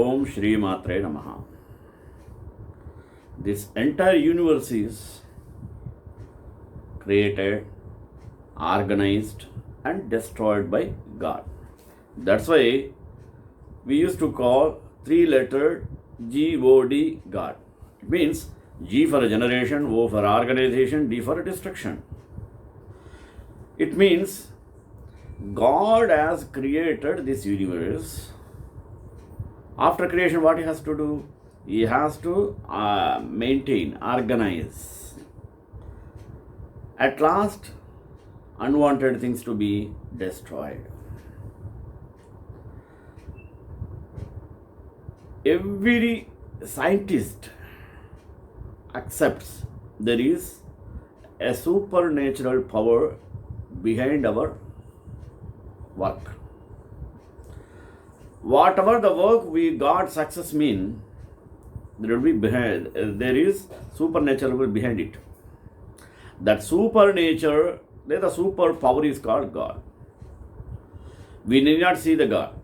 Om Shri Matre Namaha. This entire universe is created, organized, and destroyed by God. That's why we used to call three-lettered God, God. It means G for generation, O for organization, D for destruction. It means God has created this universe. After creation, what He has to do? He has to maintain, organize. At last, unwanted things to be destroyed. Every scientist accepts there is a supernatural power behind our work. Whatever the work we got success mean, there is supernatural behind it. That supernature, the super power is called God. We need not see the God.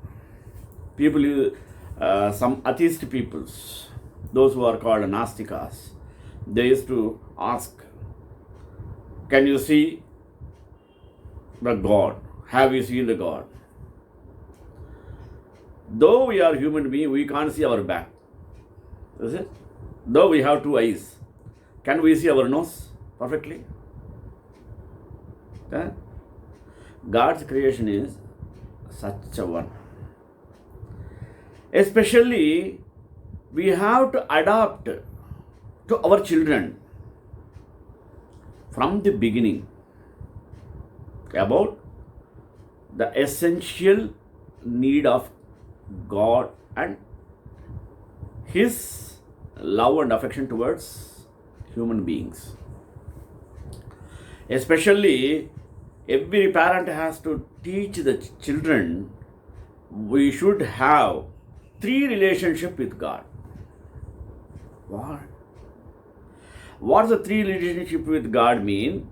People, some atheist peoples, those who are called Nastikas, they used to ask, can you see the God? Have you seen the God? Though we are human beings, we can't see our back. Is it? Though we have two eyes, can we see our nose perfectly? Okay? God's creation is such a one. Especially, we have to adapt to our children from the beginning about the essential need of God and His love and affection towards human beings. Especially, every parent has to teach the children we should have three relationships with God. What? What does the three relationship with God mean?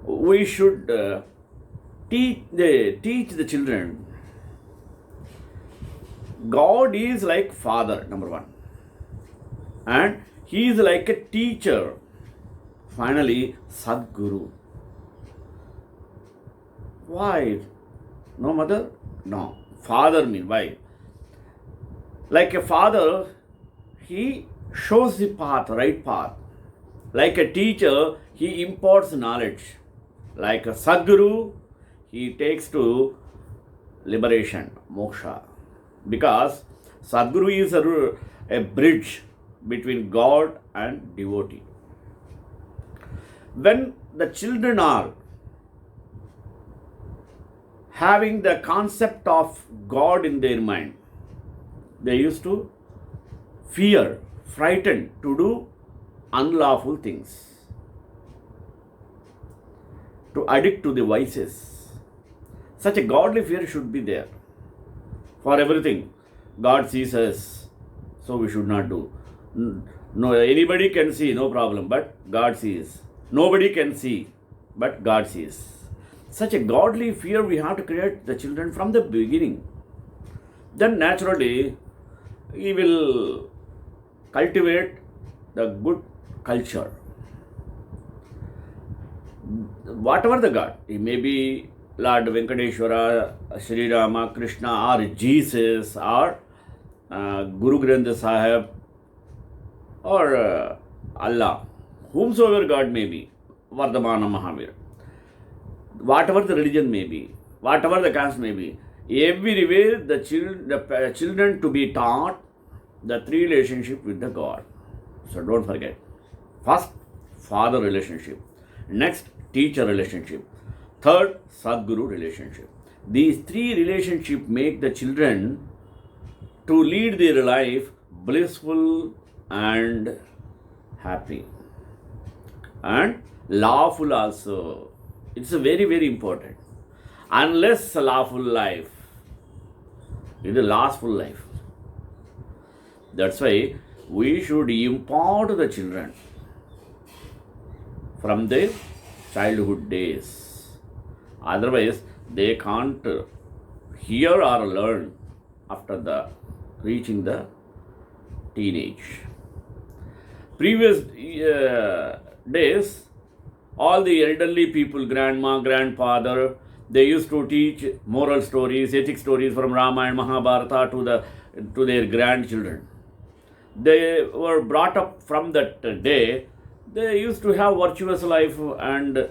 We should teach the children. God is like Father, number one. And He is like a teacher. Finally, Sadguru. Why? No mother? No. Father mean why? Like a father, he shows the path, right path. Like a teacher, he imparts knowledge. Like a Sadguru, he takes to liberation, moksha. Because Sadguru is a bridge between God and devotee. When the children are having the concept of God in their mind, they used to fear, frightened to do unlawful things, to addict to the vices. Such a godly fear should be there. For everything, God sees us, so we should not do. No, anybody can see, no problem, but God sees. Nobody can see, but God sees. Such a godly fear we have to create the children from the beginning. Then naturally, he will cultivate the good culture. Whatever the God, he may be Lord Venkateshwara, Sri Rama, Krishna, or Jesus, or Guru Granth Sahib, or Allah, whomsoever God may be, Vardhamana Mahavir, whatever the religion may be, whatever the caste may be, everywhere the children to be taught the three relationship with the God. So don't forget. First, father relationship. Next, teacher relationship. Third, Sadguru relationship. These three relationships make the children to lead their life blissful and happy. And lawful also. It's a very, very important. Unless a lawful life, it is a lastful life. That's why we should impart the children from their childhood days. Otherwise, they can't hear or learn after the reaching the teenage. Previous days, all the elderly people, grandma, grandfather, they used to teach moral stories, ethic stories from Rama and Mahabharata to their grandchildren. They were brought up from that day. They used to have virtuous life and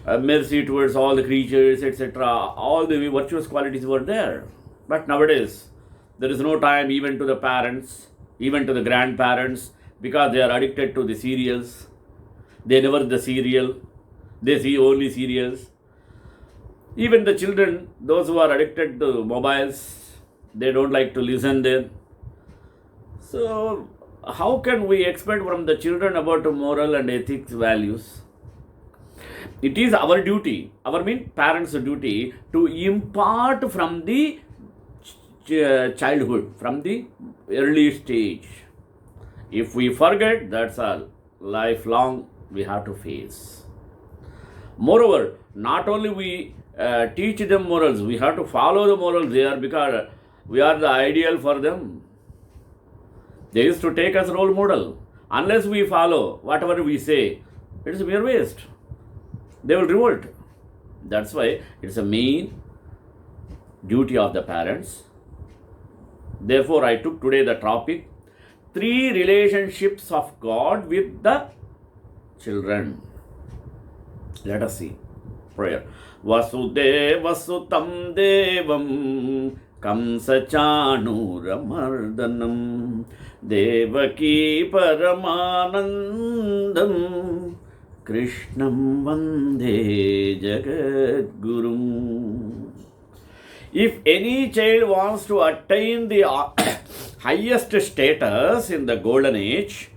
mercy towards all the creatures, etc. All the virtuous qualities were there. But nowadays, there is no time even to the parents, even to the grandparents, because they are addicted to the serials. They never the serial. They see only serials. Even the children, those who are addicted to mobiles, they don't like to listen there. So, how can we expect from the children about moral and ethics values? It is our duty, parents' duty, to impart from the childhood, from the early stage. If we forget, that's all. Lifelong we have to face. Moreover, not only we teach them morals, we have to follow the morals there, because we are the ideal for them. They used to take us role model. Unless we follow whatever we say, it is mere waste. They will revolt. That's why it's a main duty of the parents. Therefore, I took today the topic, 3 relationships of God with the children. Let us see. Prayer. Vasudeva Sutam Devam Kamsachanuramardanam Devaki Paramanandam Krishnam Vande Jagadgurum. If any child wants to attain the highest status in the golden age,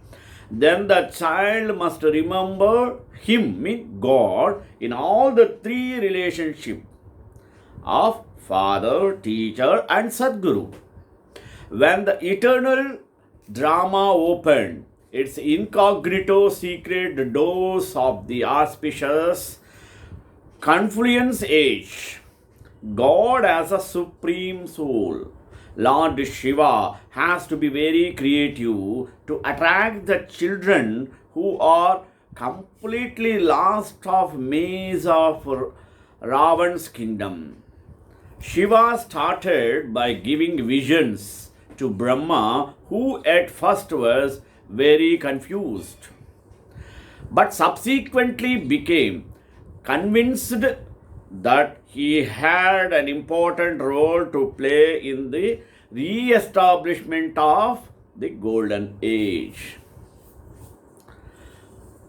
then the child must remember him, mean God, in all the 3 relationships of father, teacher and Sadguru. When the eternal drama opened its incognito secret doors of the auspicious confluence age, God as a supreme soul, Lord Shiva, has to be very creative to attract the children who are completely lost of maze of Ravan's kingdom. Shiva started by giving visions to Brahma, who at first was very confused, but subsequently became convinced that he had an important role to play in the re-establishment of the golden age.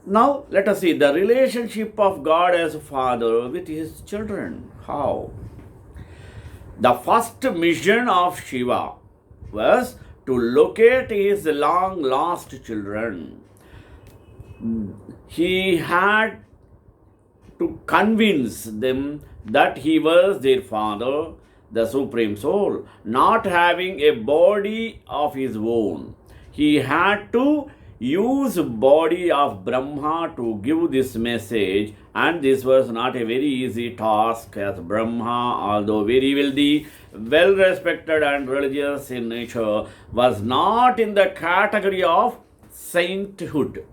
Now, let us see the relationship of God as a father with his children. How? The first mission of Shiva was to locate his long lost children. He had to convince them that he was their father, the Supreme Soul, not having a body of his own. He had to use body of Brahma to give this message, and this was not a very easy task, as Brahma, although very wealthy, well respected and religious in nature, was not in the category of sainthood.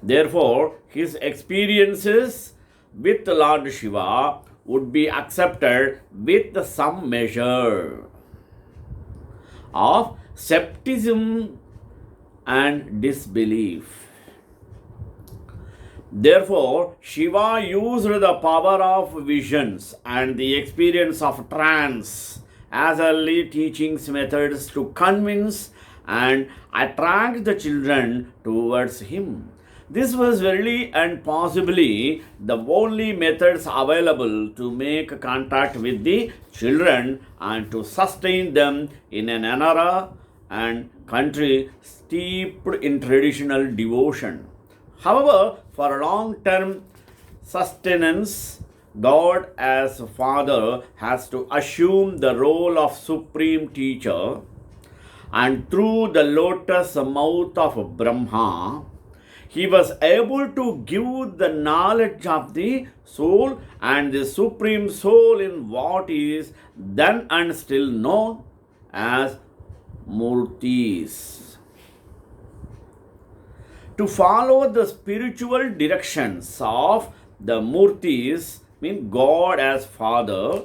Therefore, his experiences with Lord Shiva would be accepted with some measure of skepticism and disbelief. Therefore, Shiva used the power of visions and the experience of trance as early teachings methods to convince and attract the children towards him. This was really and possibly the only methods available to make contact with the children and to sustain them in an era and country steeped in traditional devotion. However, for long-term sustenance, God as Father has to assume the role of supreme teacher, and through the lotus mouth of Brahma, he was able to give the knowledge of the soul and the supreme soul in what is then and still known as Murtis. To follow the spiritual directions of the Murtis, mean God as Father,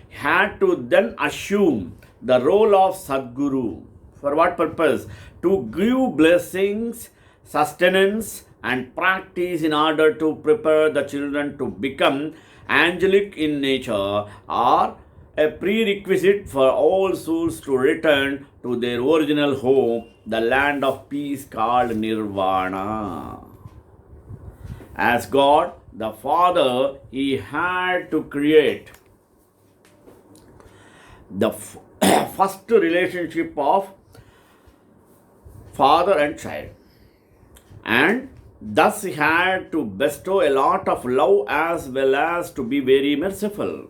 had to then assume the role of Sadguru. For what purpose? To give blessings, sustenance, and practice in order to prepare the children to become angelic in nature, or a prerequisite for all souls to return to their original home, the land of peace called Nirvana. As God, the Father, He had to create the first relationship of father and child, and thus he had to bestow a lot of love as well as to be very merciful.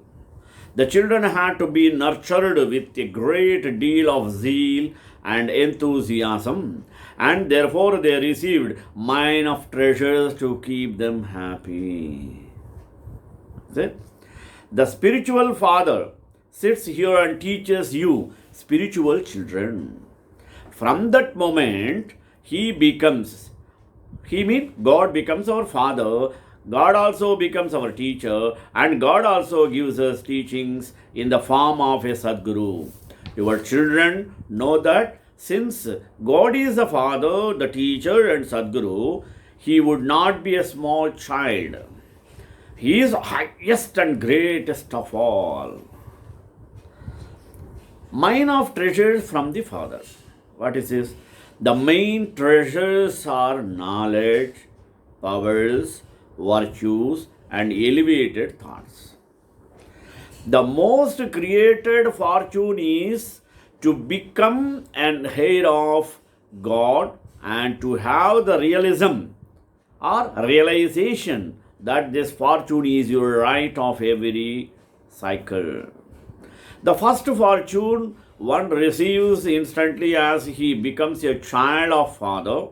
The children had to be nurtured with a great deal of zeal and enthusiasm, and therefore they received mine of treasures to keep them happy. See? The spiritual father sits here and teaches you spiritual children. From that moment, God becomes our father, God also becomes our teacher, and God also gives us teachings in the form of a Sadguru. Your children know that since God is the father, the teacher, and Sadguru, he would not be a small child. He is highest and greatest of all. Mine of treasures from the Father. What is this? The main treasures are knowledge, powers, virtues, and elevated thoughts. The most created fortune is to become an heir of God and to have the realism or realization that this fortune is your right of every cycle. The first fortune one receives instantly as he becomes a child of Father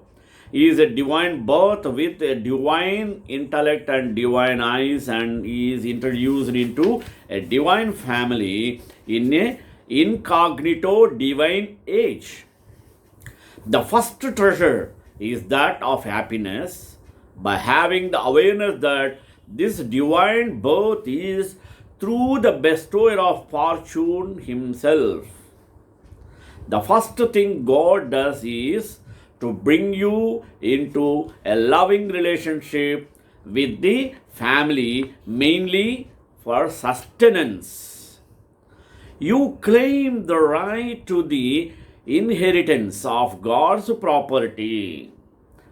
is a divine birth with a divine intellect and divine eyes, and he is introduced into a divine family in a incognito divine age. The first treasure is that of happiness by having the awareness that this divine birth is through the bestower of fortune himself. The first thing God does is to bring you into a loving relationship with the family, mainly for sustenance. You claim the right to the inheritance of God's property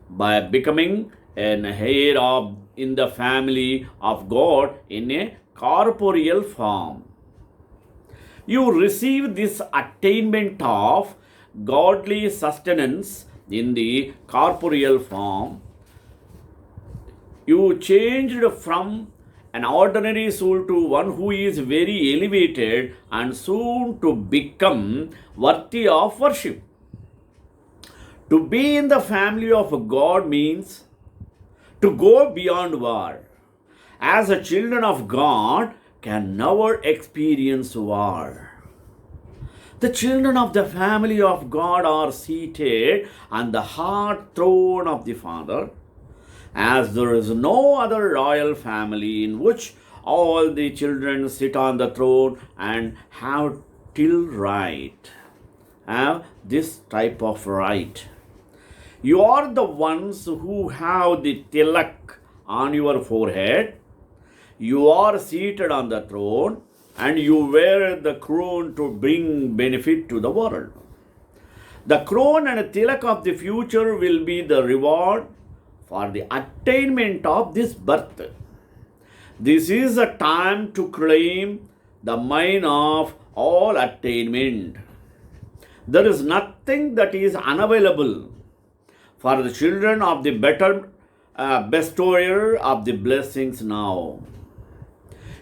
by becoming an heir in the family of God in a corporeal form. You receive this attainment of godly sustenance in the corporeal form. You changed from an ordinary soul to one who is very elevated and soon to become worthy of worship. To be in the family of God means to go beyond war. As a children of God can never experience war. The children of the family of God are seated on the heart throne of the Father, as there is no other royal family in which all the children sit on the throne and have this type of right. You are the ones who have the tilak on your forehead. You are seated on the throne and you wear the crown to bring benefit to the world. The crown and tilak of the future will be the reward for the attainment of this birth. This is a time to claim the mine of all attainment. There is nothing that is unavailable for the children of the better bestower of the blessings now.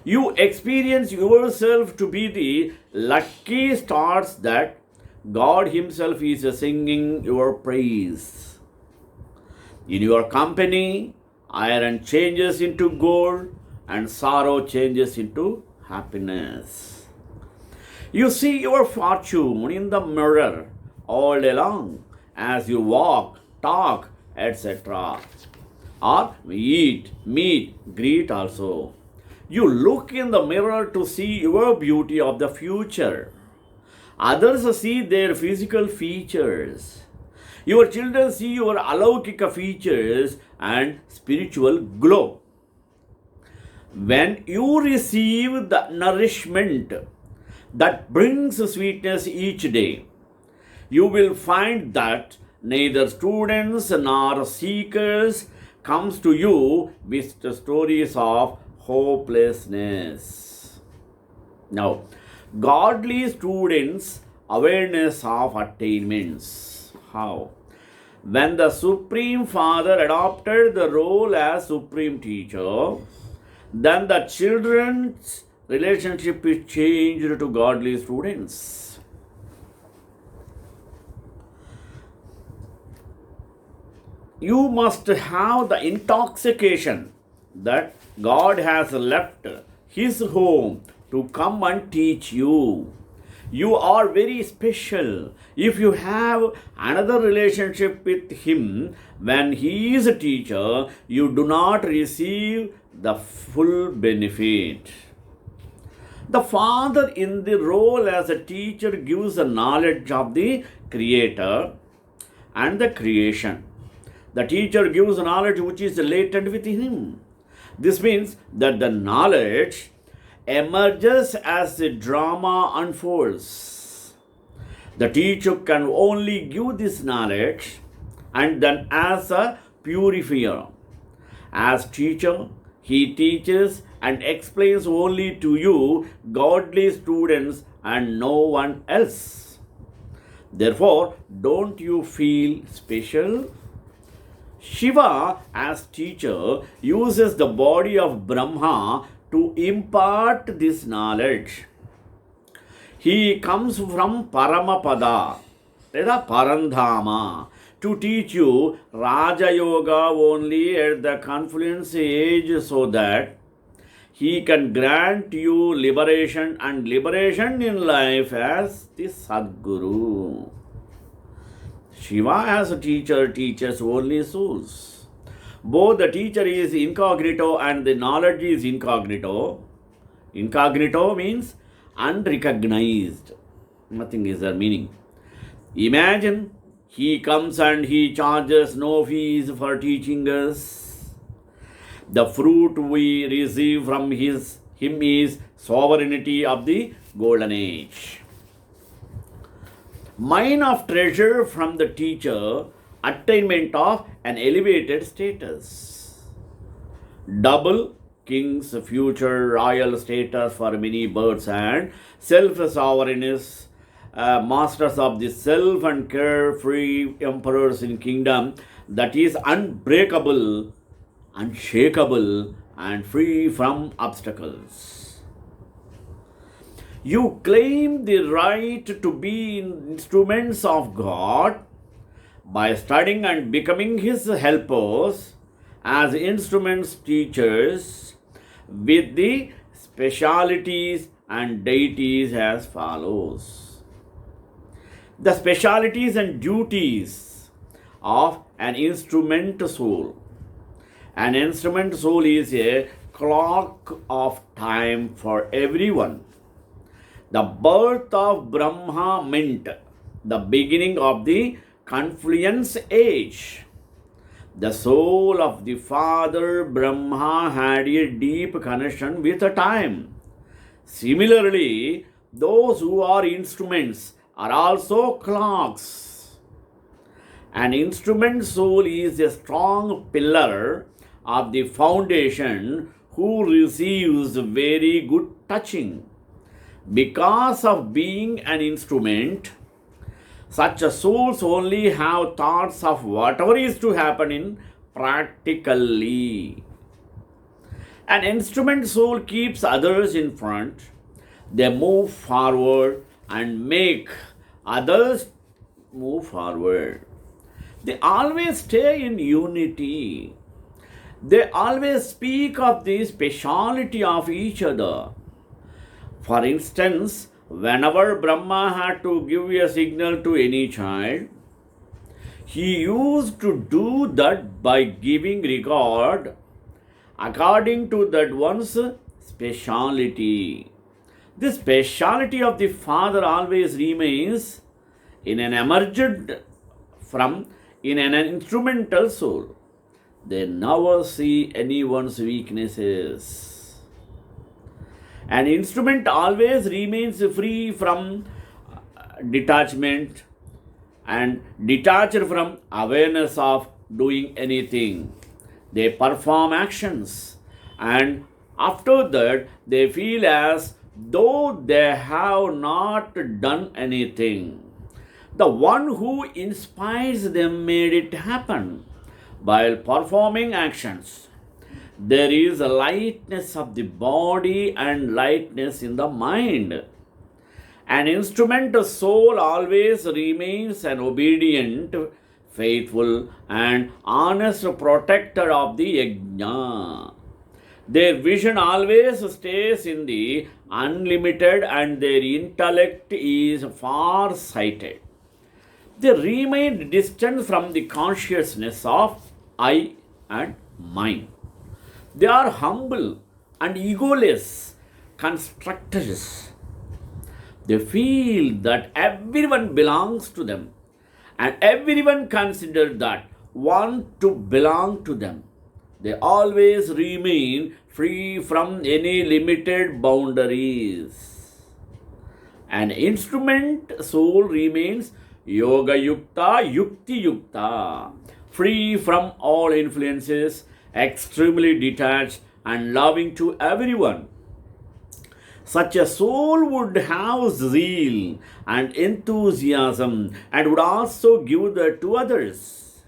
You experience yourself to be the lucky stars that God Himself is singing your praise. In your company, iron changes into gold and sorrow changes into happiness. You see your fortune in the mirror all day long as you walk, talk, etc. Or eat, meet, greet also. You look in the mirror to see your beauty of the future. Others see their physical features. Your children see your alaukika features and spiritual glow. When you receive the nourishment that brings sweetness each day, you will find that neither students nor seekers comes to you with the stories of hopelessness. Now, godly students' awareness of attainments. How? When the Supreme Father adopted the role as Supreme Teacher, then the children's relationship is changed to godly students. You must have the intoxication that God has left His home to come and teach you. You are very special if you have another relationship with Him. When He is a teacher, you do not receive the full benefit. The Father in the role as a teacher gives the knowledge of the Creator and the creation. The teacher gives knowledge which is latent within him. This means that the knowledge emerges as the drama unfolds. The teacher can only give this knowledge and then as a purifier. As teacher, he teaches and explains only to you, godly students, and no one else. Therefore, don't you feel special? Shiva, as teacher, uses the body of Brahma to impart this knowledge. He comes from Paramapada, Parandhama, to teach you Raja Yoga only at the confluence age so that he can grant you liberation and liberation in life as the Sadguru. Shiva as a teacher teaches only souls. Both the teacher is incognito and the knowledge is incognito. Incognito means unrecognized. Nothing is their meaning. Imagine he comes and he charges no fees for teaching us. The fruit we receive from him is sovereignty of the golden age. Mine of treasure from the teacher, attainment of an elevated status. Double king's future royal status for many birds and self-sovereignness, masters of the self and carefree emperors in kingdom that is unbreakable, unshakable, and free from obstacles. You claim the right to be instruments of God by studying and becoming His helpers as instruments teachers with the specialities and deities as follows. The specialities and duties of an instrument soul. An instrument soul is a clock of time for everyone. The birth of Brahma meant the beginning of the confluence age. The soul of the Father Brahma had a deep connection with time. Similarly, those who are instruments are also clocks. An instrument soul is a strong pillar of the foundation who receives very good touching. Because of being an instrument, such souls only have thoughts of whatever is to happen in practically. An instrument soul keeps others in front. They move forward and make others move forward. They always stay in unity. They always speak of the speciality of each other. For instance, Whenever Brahma had to give a signal to any child, he used to do that by giving regard according to that one's speciality. The speciality of the father always remains in an emerged from in an instrumental soul. They never see anyone's weaknesses. An instrument always remains free from detachment and detached from awareness of doing anything. They perform actions, and after that they feel as though they have not done anything. The one who inspires them made it happen. While performing actions, there is a lightness of the body and lightness in the mind. An instrument soul always remains an obedient, faithful, and honest protector of the yajna. Their vision always stays in the unlimited and their intellect is far sighted. They remain distant from the consciousness of I and mine. They are humble and egoless constructors. They feel that everyone belongs to them and everyone considers that one to belong to them. They always remain free from any limited boundaries. An instrument soul remains yoga yukta, yukti yukta, free from all influences, extremely detached and loving to everyone. Such a soul would have zeal and enthusiasm and would also give that to others.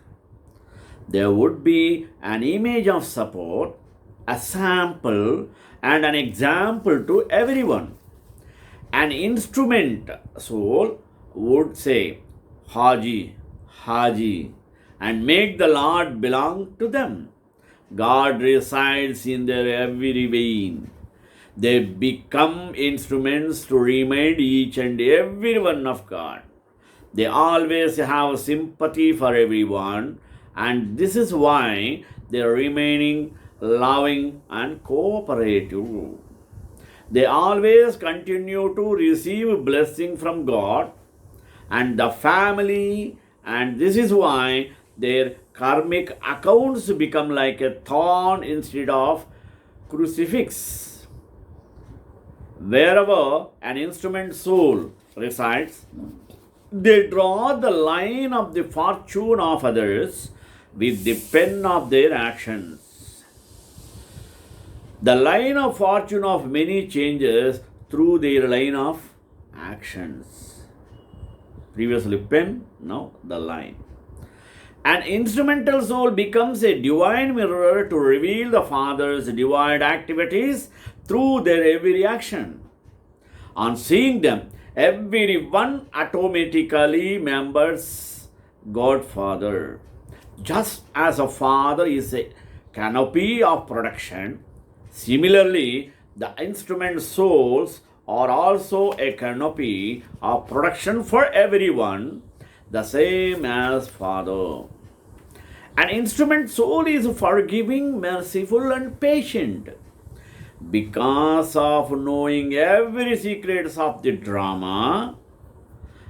There would be an image of support, a sample, and an example to everyone. An instrument soul would say, Haji, Haji, and make the Lord belong to them. God resides in their every vein. They become instruments to remind each and every one of God. They always have sympathy for everyone, and this is why they are remaining loving and cooperative. They always continue to receive blessing from God and the family, and this is why their karmic accounts become like a thorn instead of crucifix. Wherever an instrument soul resides, they draw the line of the fortune of others with the pen of their actions. The line of fortune of many changes through their line of actions. Previously pen, now the line. An instrumental soul becomes a divine mirror to reveal the Father's divine activities through their every action. On seeing them, everyone automatically remembers God Father. Just as a father is a canopy of protection, similarly, the instrument souls are also a canopy of protection for everyone, the same as Father. An instrument soul is forgiving, merciful, and patient. Because of knowing every secrets of the drama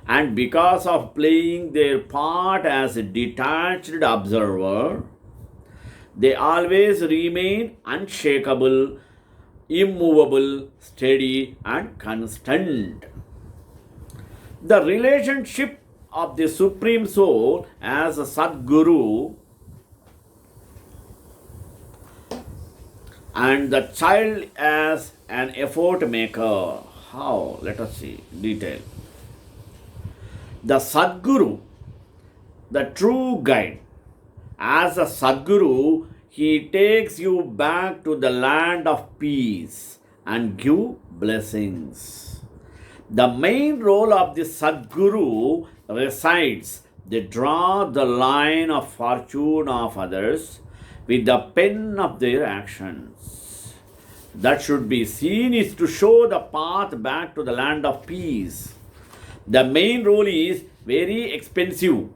and because of playing their part as a detached observer, they always remain unshakable, immovable, steady, and constant. The relationship of the Supreme Soul as a Sadguru and the child as an effort maker. How? Let us see detail. The Sadguru, the true guide, as a Sadguru, he takes you back to the land of peace and give blessings. The main role of the Sadguru resides, they draw the line of fortune of others with the pen of their actions. that should be seen is to show the path back to the land of peace. The main role is very expensive,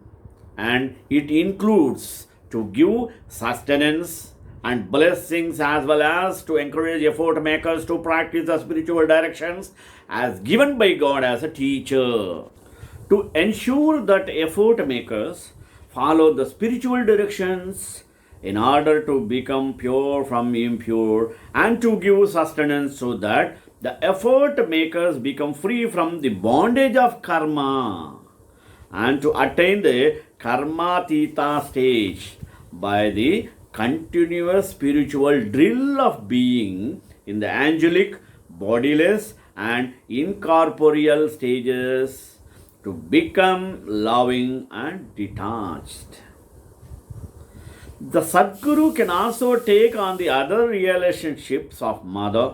and it includes to give sustenance and blessings, as well as to encourage effort makers to practice the spiritual directions as given by God as a teacher. To ensure that effort makers follow the spiritual directions in order to become pure from impure, and to give sustenance so that the effort makers become free from the bondage of karma, and to attain the karmatita stage by the continuous spiritual drill of being in the angelic, bodiless, and incorporeal stages, to become loving and detached. The Sadguru can also take on the other relationships of mother,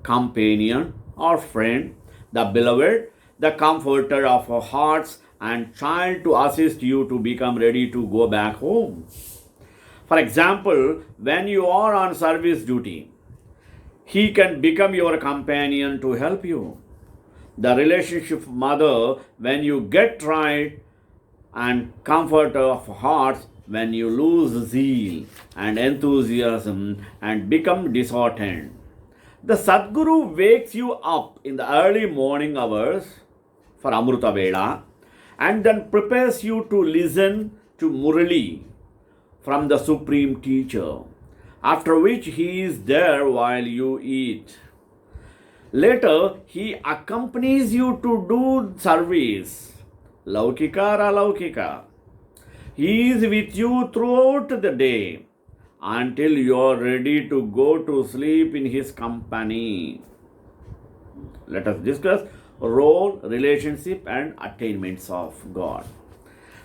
companion, or friend, the beloved, the comforter of our hearts, and child, to assist you to become ready to go back home. For example, when you are on service duty, he can become your companion to help you. The relationship mother when you get tried, and comforter of hearts when you lose zeal and enthusiasm and become disheartened. The Sadguru wakes you up in the early morning hours for Amruta Vela, and then prepares you to listen to Murali from the Supreme Teacher, after which he is there while you eat. Later, he accompanies you to do service, Laukika or Alaukika. He is with you throughout the day until you are ready to go to sleep in his company. Let us discuss role, relationship, and attainments of God.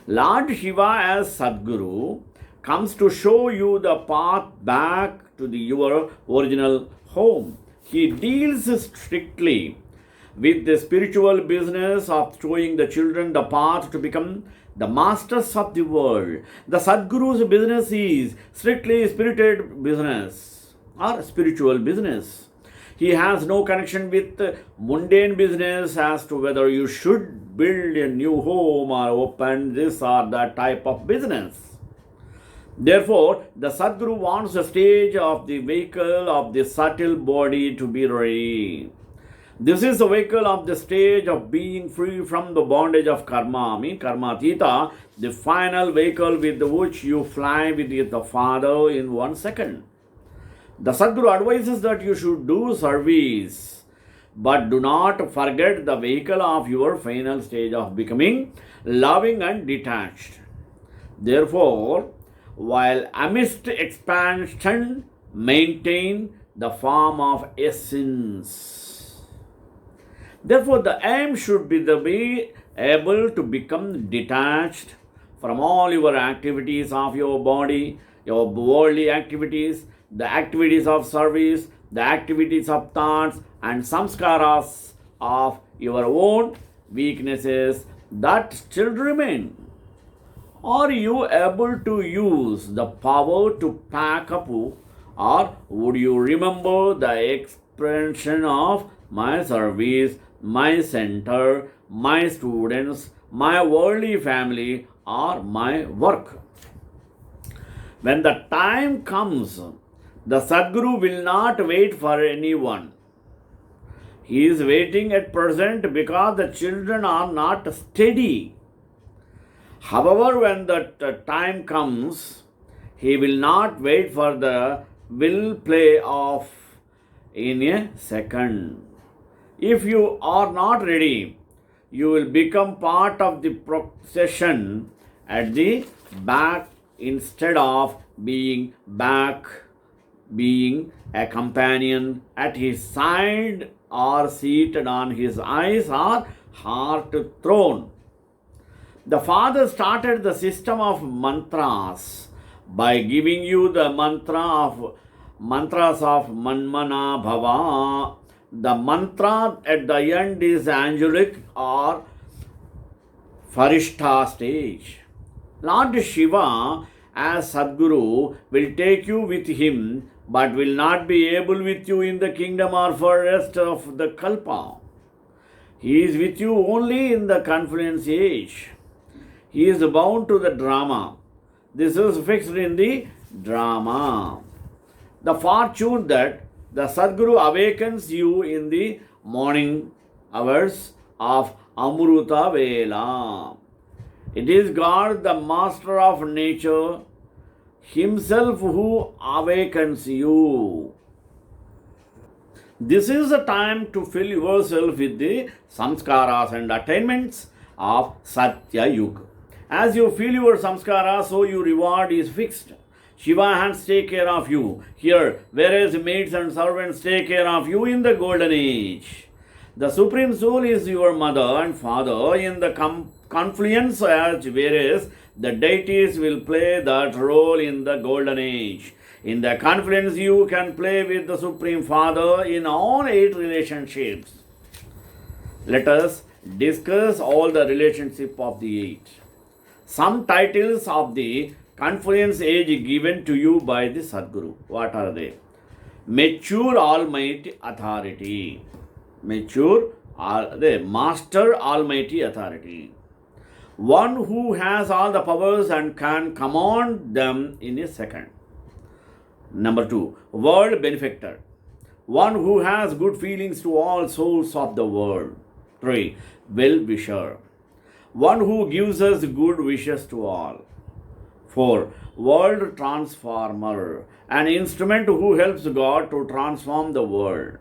Lord Shiva as Sadguru comes to show you the path back to your original home. He deals strictly with the spiritual business of showing the children the path to become the masters of the world. The Sadguru's business is strictly spirited business or spiritual business. He has no connection with mundane business as to whether you should build a new home or open this or that type of business. Therefore, the Sadguru wants the stage of the vehicle of the subtle body to be ready. This is the vehicle of the stage of being free from the bondage of karma, karma theta, the final vehicle with which you fly with the Father in 1 second. The Sadguru advises that you should do service, but do not forget the vehicle of your final stage of becoming loving and detached. Therefore, while amidst expansion, maintain the form of essence. Therefore, the aim should be to be able to become detached from all your activities of your body, your worldly activities, the activities of service, the activities of thoughts, and samskaras of your own weaknesses that still remain. Are you able to use the power to pack up, or would you remember the expression of my service, my center, my students, my worldly family, or my work? When the time comes, the Sadguru will not wait for anyone. He is waiting at present because the children are not steady. However, when the time comes, he will not wait for the will play off in a second. If you are not ready, you will become part of the procession at the back instead of being a companion at his side or seated on his eyes or heart throne. The Father started the system of mantras by giving you the mantras of Manmana Bhava. The mantra at the end is angelic or Farishta stage. Lord Shiva as Sadguru will take you with him but will not be able with you in the kingdom or for rest of the kalpa. He is with you only in the confluence age. He is bound to the drama. This is fixed in the drama. The fortune that the Sadguru awakens you in the morning hours of Amruta Vela. It is God, the master of nature, himself who awakens you. This is the time to fill yourself with the samskaras and attainments of Satya Yuga. As you feel your samskaras, so your reward is fixed. Shiva hands take care of you here, whereas maids and servants take care of you in the golden age. The Supreme Soul is your mother and father in the confluence age, whereas the deities will play that role in the golden age. In the confluence, you can play with the Supreme Father in all 8 relationships. Let us discuss all the relationship of the 8. Some titles of the confluence age given to you by the Sadguru. What are they? Mature Almighty Authority. The Master Almighty Authority. One who has all the powers and can command them in a second. Number 2, world benefactor. One who has good feelings to all souls of the world. 3, well-wisher. One who gives us good wishes to all. 4, world transformer. An instrument who helps God to transform the world.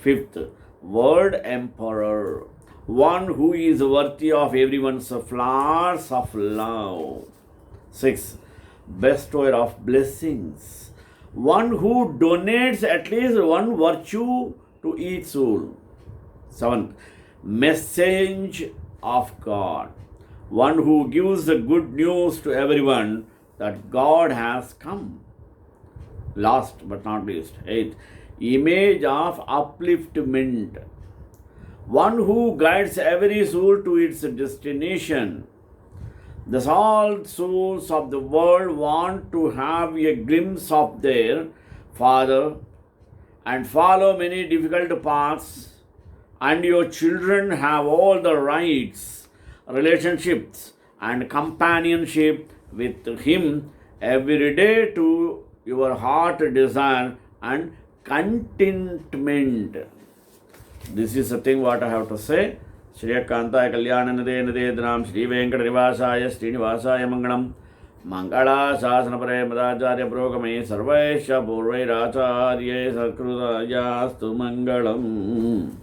5th, world emperor. One who is worthy of everyone's flowers of love. 6th, bestower of blessings. One who donates at least one virtue to each soul. 7th, message of God. One who gives the good news to everyone that God has come. Last but not least, 8th, image of upliftment. One who guides every soul to its destination. Thus all souls of the world want to have a glimpse of their Father and follow many difficult paths, and your children have all the rights, relationships and companionship with Him every day to your heart desire and contentment. This is the thing what I have to say. Shri Akantaya Kalyananade Nadedram Shri Venkatnivasaya Srinivasaya Mangalam Mangala Sasanapare Madacharya Prokame Sarvaisha Purvairacharya Sakrutayastu Mangalam.